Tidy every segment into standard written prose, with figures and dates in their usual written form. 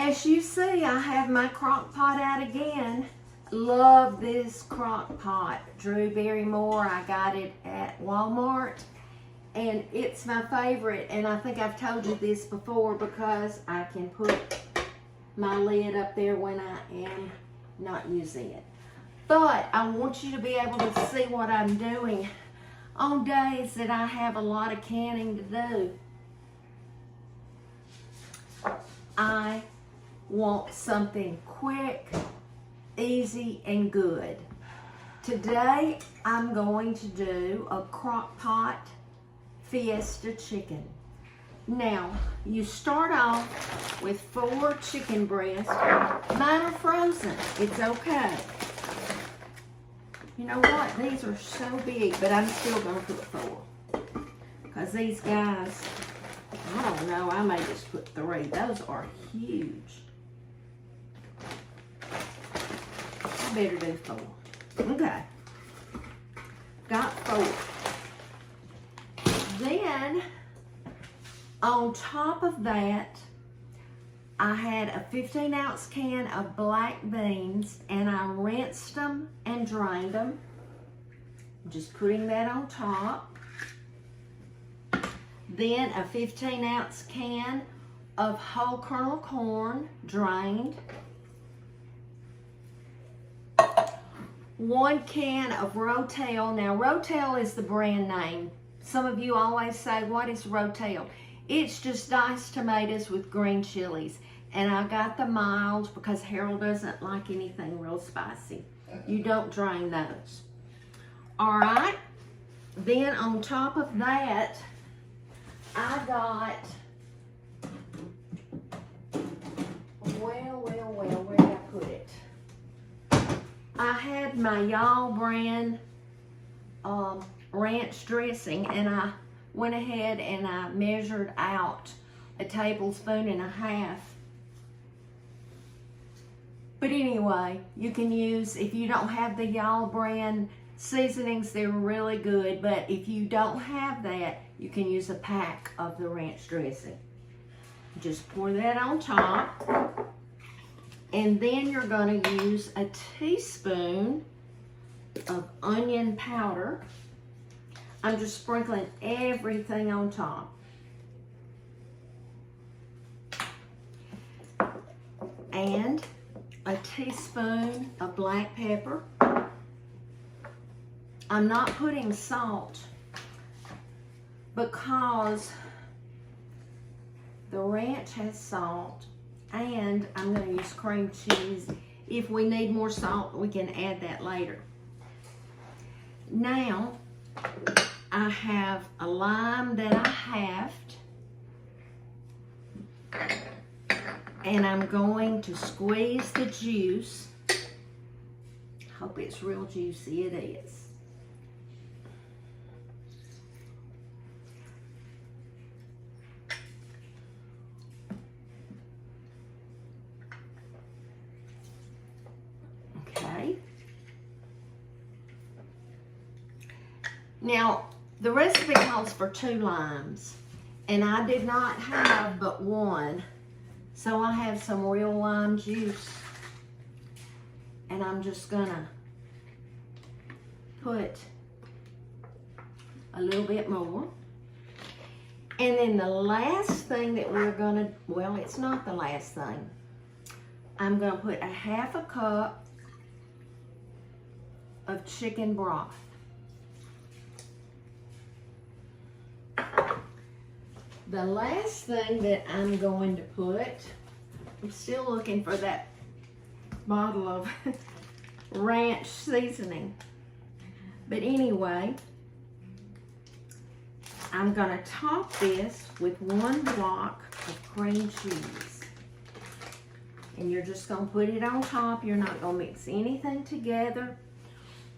As you see, I have my crock pot out again. Love this crock pot. Drew Barrymore, I got it at Walmart. And it's my favorite, and I think I've told you this before because I can put my lid up there when I am not using it. But I want you to be able to see what I'm doing on days that I have a lot of canning to do. I want something quick, easy, and good. Today, I'm going to do a crock pot Fiesta chicken. Now, you start off with 4 chicken breasts. Mine are frozen. It's okay. You know what? These are so big, but I'm still going to put 4. Because these guys, I don't know, I may just put 3. Those are huge. I better do 4. Okay. Got 4. Then, on top of that, I had a 15-ounce can of black beans, and I rinsed them and drained them. Just putting that on top. Then a 15-ounce can of whole kernel corn, drained. 1 can of Rotel. Now, Rotel is the brand name. Some of you always say, what is Rotel? It's just diced tomatoes with green chilies. And I got the mild because Harold doesn't like anything real spicy. You don't drain those. All right. Then on top of that, I got, where did I put it? I had my Y'all brand ranch dressing, and I went ahead and I measured out a tablespoon and a half. But anyway, you can use, if you don't have the Y'all brand seasonings, they're really good. But if you don't have that, you can use a pack of the ranch dressing. Just pour that on top. And then you're going to use a teaspoon of onion powder. I'm just sprinkling everything on top. And a teaspoon of black pepper. I'm not putting salt because the ranch has salt, and I'm going to use cream cheese. If we need more salt, we can add that later. Now, I have a lime that I halved, and I'm going to squeeze the juice. Hope it's real juicy. It is. Okay. Now, the recipe calls for 2 limes, and I did not have but 1. So I have some real lime juice, and I'm just gonna put a little bit more. And then the last thing that we're gonna, well, it's not the last thing. I'm gonna put a 1/2 cup of chicken broth. The last thing that I'm going to put, I'm still looking for that bottle of ranch seasoning. But anyway, I'm going to top this with 1 block of cream cheese. And you're just going to put it on top. You're not going to mix anything together.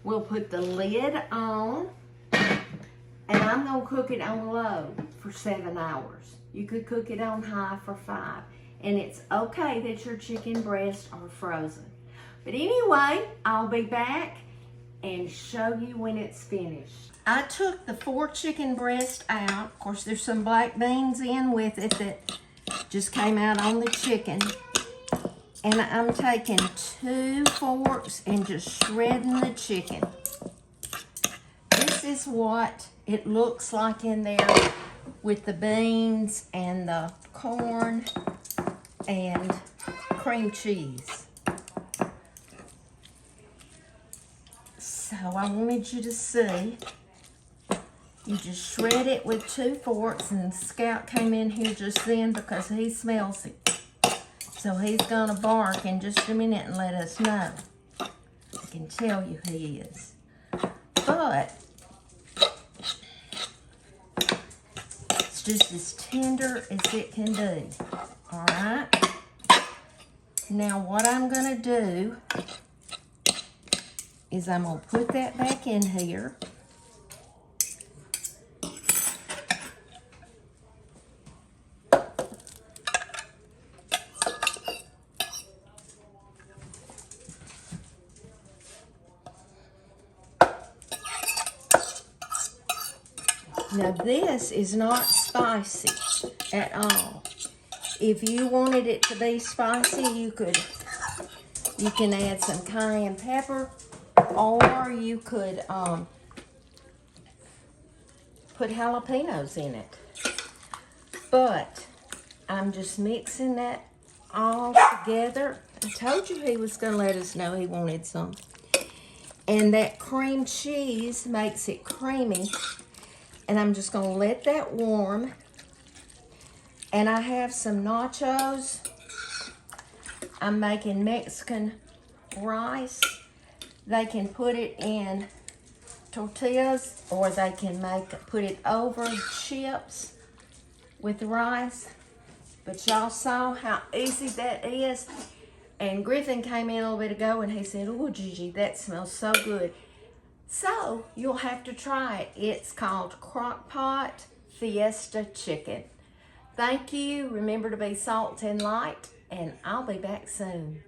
We'll put the lid on. And I'm going to cook it on low for 7 hours. You could cook it on high for 5. And it's okay that your chicken breasts are frozen. But anyway, I'll be back and show you when it's finished. I took the 4 chicken breasts out. Of course, there's some black beans in with it that just came out on the chicken. And I'm taking 2 forks and just shredding the chicken. This is what it looks like in there with the beans and the corn and cream cheese. So I wanted you to see. You just shred it with 2 forks, and Scout came in here just then because he smells it. So he's gonna bark in just a minute and let us know. I can tell you he is. But it's just as tender as it can be. All right. Now what I'm gonna do is I'm gonna put that back in here. Now this is not spicy at all. If you wanted it to be spicy, you can add some cayenne pepper, or you could put jalapenos in it. But I'm just mixing that all together. I told you he was gonna let us know he wanted some. And that cream cheese makes it creamy. And I'm just gonna let that warm. And I have some nachos. I'm making Mexican rice. They can put it in tortillas, or they can put it over chips with rice. But y'all saw how easy that is. And Griffin came in a little bit ago and he said, "Oh, Gigi, that smells so good." So you'll have to try it. It's called Crockpot Fiesta Chicken. Thank you. Remember to be salt and light, and I'll be back soon.